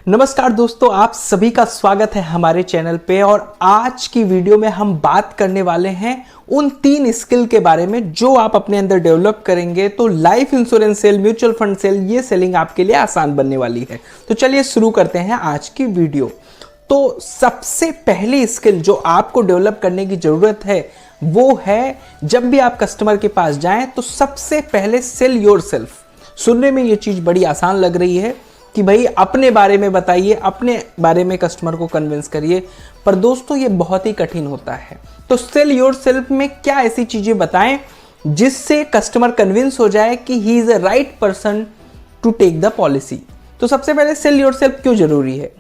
नमस्कार दोस्तों, आप सभी का स्वागत है हमारे चैनल पे। और आज की वीडियो में हम बात करने वाले हैं उन 3 स्किल के बारे में जो आप अपने अंदर डेवलप करेंगे तो life insurance sell, mutual fund sell, ये सेलिंग आपके लिए आसान बनने वाली है। तो चलिए शुरू करते हैं आज की वीडियो। तो सबसे पहली स्किल जो आपको डेवलप करने की जरूरत है वो है, जब भी आप कस्टमर के पास जाएं तो सबसे पहले सेल योरसेल्फ। सुनने में ये चीज बड़ी आसान लग रही है कि भाई अपने बारे में बताइए, अपने बारे में कस्टमर को कन्विंस करिए, पर दोस्तों ये बहुत ही कठिन होता है। तो सेल योरसेल्फ में क्या ऐसी चीजें बताएं जिससे कस्टमर कन्विंस हो जाए कि he is a right person to take the policy. तो सबसे पहले सेल योरसेल्फ क्यों जरूरी है,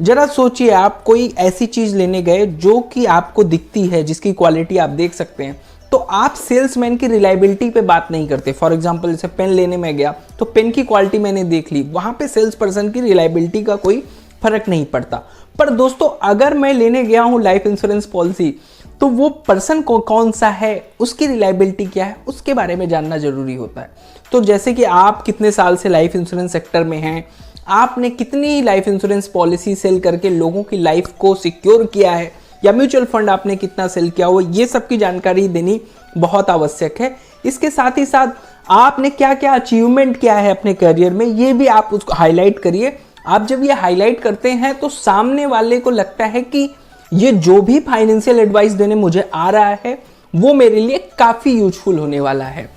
जरा सोचिए। आप कोई ऐसी चीज लेने गए जो कि आपको दिखती है, जिसकी क्वालिटी आप देख सकते हैं, तो आप सेल्समैन की रिलायबिलिटी पे बात नहीं करते। फॉर एग्जांपल जैसे पेन लेने में गया तो पेन की क्वालिटी मैंने देख ली, वहां पे सेल्स पर्सन की रिलायबिलिटी का कोई फर्क नहीं पड़ता। पर दोस्तों अगर मैं लेने गया हूं लाइफ इंश्योरेंस पॉलिसी, तो वो पर्सन कौन सा है, उसकी रिलायबिलिटी क्या है, उसके बारे में जानना जरूरी होता है। तो जैसे कि आप कितने साल से लाइफ इंश्योरेंस सेक्टर में हैं, आपने कितनी लाइफ इंश्योरेंस पॉलिसी सेल करके लोगों की लाइफ को सिक्योर किया है, या म्यूचुअल फंड आपने कितना सेल किया हुआ, ये सब की जानकारी देनी बहुत आवश्यक है। इसके साथ ही साथ आपने क्या क्या अचीवमेंट किया है अपने करियर में, ये भी आप उसको हाईलाइट करिए। आप जब ये हाईलाइट करते हैं तो सामने वाले को लगता है कि ये जो भी फाइनेंशियल एडवाइस देने मुझे आ रहा है वो मेरे लिए काफी यूजफुल होने वाला है।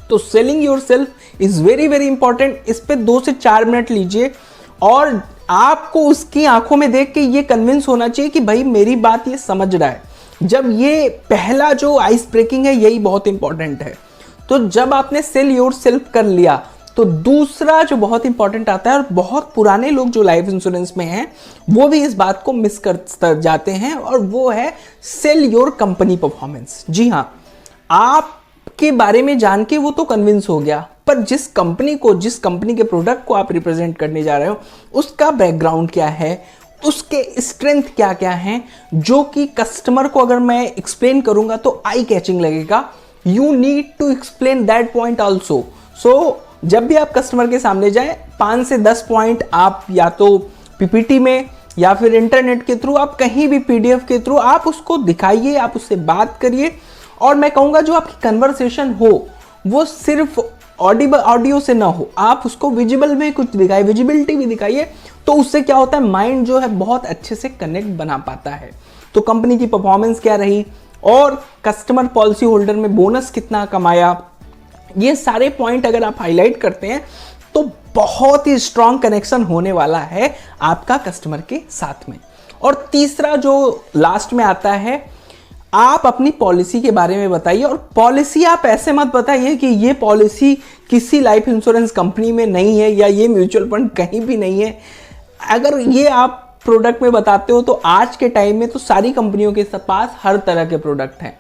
तो selling yourself is very very important. इस पे 2 से 4 मिनट लीजिए और आपको उसकी आंखों में देख के ये कन्विंस होना चाहिए कि भाई मेरी बात ये समझ रहा है। जब ये पहला जो आइस ब्रेकिंग है यही बहुत इंपॉर्टेंट है। तो जब आपने सेल योरसेल्फ कर लिया तो दूसरा जो बहुत इंपॉर्टेंट आता है, और बहुत पुराने लोग जो लाइफ इंश्योरेंस में हैं वो भी इस बात को मिस कर जाते हैं, और वो है सेल योर कंपनी परफॉर्मेंस। जी हाँ, आपके बारे में जान के वो तो कन्विंस हो गया, पर जिस कंपनी के प्रोडक्ट को आप रिप्रेजेंट करने जा रहे हो उसका बैकग्राउंड क्या है, उसके स्ट्रेंथ क्या क्या हैं, जो कि कस्टमर को अगर मैं एक्सप्लेन करूंगा तो आई कैचिंग लगेगा। You need to explain that point also. So जब भी आप कस्टमर के सामने जाए 5 से 10 पॉइंट आप या तो पीपीटी में या फिर इंटरनेट के थ्रू, आप कहीं भी पीडीएफ के थ्रू आप उसको दिखाइए, आप उससे बात करिए। और मैं कहूंगा जो आपकी कन्वर्सेशन हो वो सिर्फ ऑडियो से ना हो, आप उसको विजिबल में कुछ दिखाइए, विजिबिलिटी भी दिखाइए। तो उससे क्या होता है, माइंड जो है बहुत अच्छे से कनेक्ट बना पाता है। तो कंपनी की परफॉर्मेंस क्या रही और कस्टमर पॉलिसी होल्डर में बोनस कितना कमाया, ये सारे पॉइंट अगर आप हाईलाइट करते हैं तो बहुत ही स्ट्रांग कनेक्शन होने वाला है आपका कस्टमर के साथ में। और तीसरा जो लास्ट में आता है, आप अपनी पॉलिसी के बारे में बताइए। और पॉलिसी आप ऐसे मत बताइए कि ये पॉलिसी किसी लाइफ इंश्योरेंस कंपनी में नहीं है या ये म्यूचुअल फंड कहीं भी नहीं है। अगर ये आप प्रोडक्ट में बताते हो तो आज के टाइम में तो सारी कंपनियों के पास हर तरह के प्रोडक्ट हैं,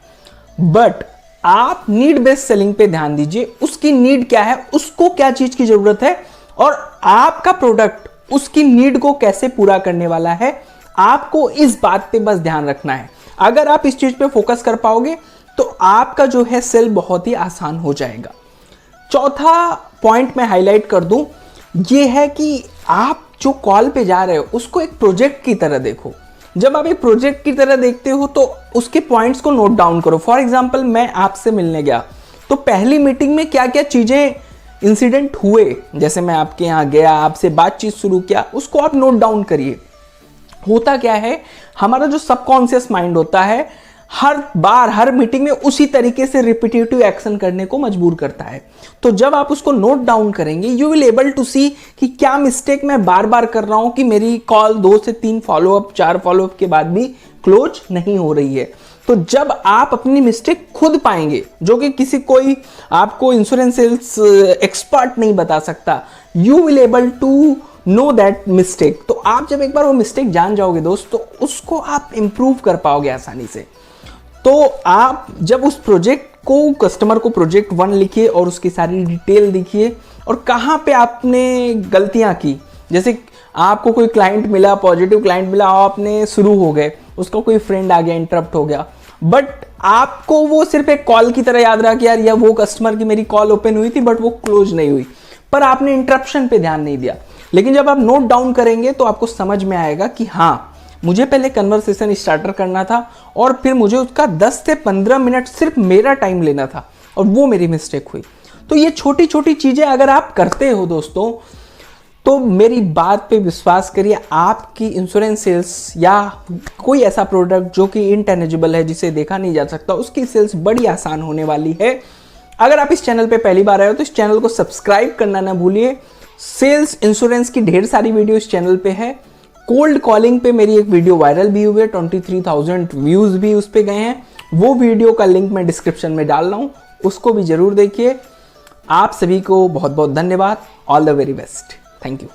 बट आप नीड बेस्ड सेलिंग पे ध्यान दीजिए। उसकी नीड क्या है, उसको क्या चीज की जरूरत है, और आपका प्रोडक्ट उसकी नीड को कैसे पूरा करने वाला है, आपको इस बात पे बस ध्यान रखना है। अगर आप इस चीज पे फोकस कर पाओगे तो आपका जो है सेल बहुत ही आसान हो जाएगा। चौथा पॉइंट मैं हाईलाइट कर दूं, ये है कि आप जो कॉल पे जा रहे हो उसको एक प्रोजेक्ट की तरह देखो। जब आप एक प्रोजेक्ट की तरह देखते हो तो उसके पॉइंट्स को नोट डाउन करो। फॉर एग्जाम्पल मैं आपसे मिलने गया तो पहली मीटिंग में क्या क्या चीजें इंसिडेंट हुए, जैसे मैं आपके यहाँ गया, आपसे बातचीत शुरू किया, उसको आप नोट डाउन करिए। होता क्या है, हमारा जो सबकॉन्शियस माइंड होता है हर बार हर मीटिंग में उसी तरीके से रिपीटेटिव एक्शन करने को मजबूर करता है। तो जब आप उसको नोट डाउन करेंगे यू विल एबल टू सी कि क्या मिस्टेक मैं बार बार कर रहा हूं कि मेरी कॉल 2 से 3 फॉलोअप 4 फॉलोअप के बाद भी क्लोज नहीं हो रही है। तो जब आप अपनी मिस्टेक खुद पाएंगे, जो कि कोई आपको इंश्योरेंस सेल्स एक्सपर्ट नहीं बता सकता, you will able to know that mistake. तो आप जब एक बार वो मिस्टेक जान जाओगे दोस्त, तो उसको आप इंप्रूव कर पाओगे आसानी से। तो आप जब उस प्रोजेक्ट को, कस्टमर को प्रोजेक्ट 1 लिखिए और उसकी सारी डिटेल लिखिए और कहाँ पे आपने गलतियां की। जैसे आपको कोई क्लाइंट मिला, पॉजिटिव क्लाइंट मिला, आपने शुरू हो गए, उसका कोई फ्रेंड आ गया, इंटरप्ट हो गया, बट आपको वो सिर्फ एक कॉल की तरह याद रहा कि यार वो कस्टमर की मेरी कॉल ओपन हुई थी बट वो क्लोज नहीं हुई, पर आपने इंटरप्शन पे ध्यान नहीं दिया। लेकिन जब आप नोट डाउन करेंगे तो आपको समझ में आएगा कि हाँ, मुझे पहले कन्वर्सेशन स्टार्टर करना था और फिर मुझे उसका 10 से 15 मिनट सिर्फ मेरा टाइम लेना था और वो मेरी मिस्टेक हुई। तो ये छोटी छोटी चीज़ें अगर आप करते हो दोस्तों, तो मेरी बात पे विश्वास करिए, आपकी इंश्योरेंस सेल्स या कोई ऐसा प्रोडक्ट जो कि इनटेंजिबल है, जिसे देखा नहीं जा सकता, उसकी सेल्स बड़ी आसान होने वाली है। अगर आप इस चैनल पे पहली बार आए हो तो इस चैनल को सब्सक्राइब करना ना भूलिए। सेल्स इंश्योरेंस की ढेर सारी वीडियो इस चैनल पे है। कोल्ड कॉलिंग पे मेरी एक वीडियो वायरल भी हुई है, 23,000 व्यूज भी उस पे गए हैं। वो वीडियो का लिंक मैं डिस्क्रिप्शन में डाल रहा हूं, उसको भी जरूर देखिए। आप सभी को बहुत बहुत धन्यवाद। All the very best. Thank you.